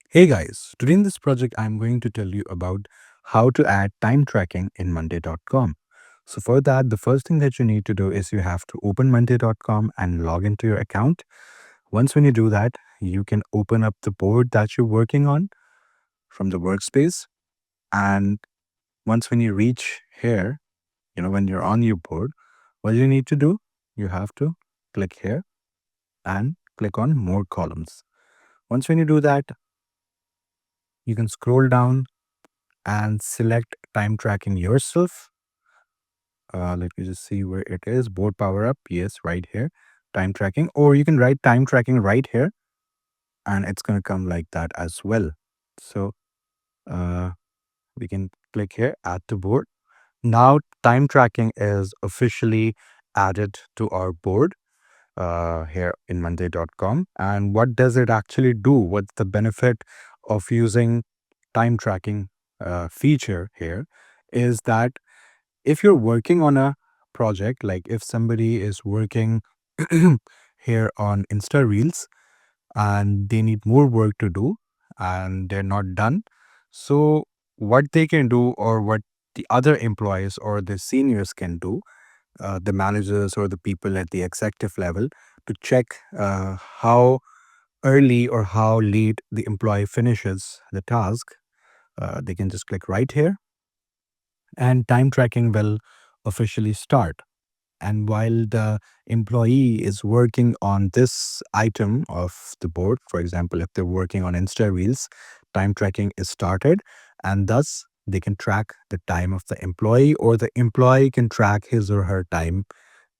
Hey guys, today in this project, I'm going to tell you about how to add time tracking in Monday.com. So, for that, the first thing that you need to do is you have to open Monday.com and log into your account. Once when you do that, you can open up the board that you're working on from the workspace. And once when you reach here, when you're on your board, what you need to do, you have to click here and click on more columns. Once when you do that, you can scroll down and select time tracking yourself. Let me just see where it is. Board power up. Yes, right here. Time tracking. Or you can write time tracking right here and it's going to come like that as well. So uh, we can click here, add to board. Now time tracking is officially added to our board here in Monday.com. And what does it actually do? What's the benefit of using time tracking feature here is that if you're working on a project, like if somebody is working here on Insta Reels and they need more work to do and they're not done, so what they can do or what the other employees or the seniors can do, the managers or the people at the executive level, to check how early or how late the employee finishes the task, they can just click right here and time tracking will officially start. And while the employee is working on this item of the board, for example, if they're working on Insta Reels, time tracking is started, and thus they can track the time of the employee, or the employee can track his or her time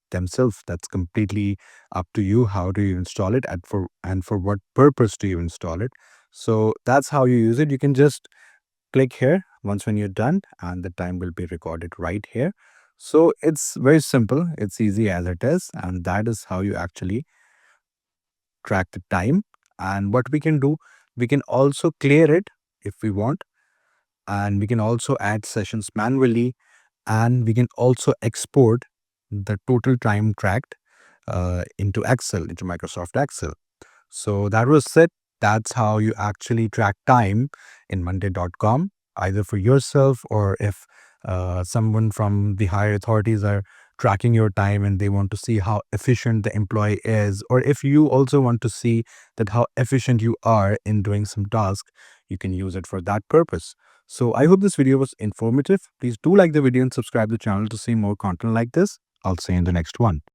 themselves. That's completely up to you. How do you install it, and for what purpose do you install it? So that's how you use it. You can just click here once when you're done and the time will be recorded right here. So it's very simple, it's easy as it is, and that is how you actually track the time. And what we can do, we can also clear it if we want, and we can also add sessions manually, and we can also export the total time tracked into Excel, into Microsoft Excel. So that was it. That's how you actually track time in Monday.com, either for yourself or if someone from the higher authorities are tracking your time and they want to see how efficient the employee is, or if you also want to see that how efficient you are in doing some task, you can use it for that purpose. So I hope this video was informative. Please do like the video and subscribe the channel to see more content like this. I'll see you in the next one.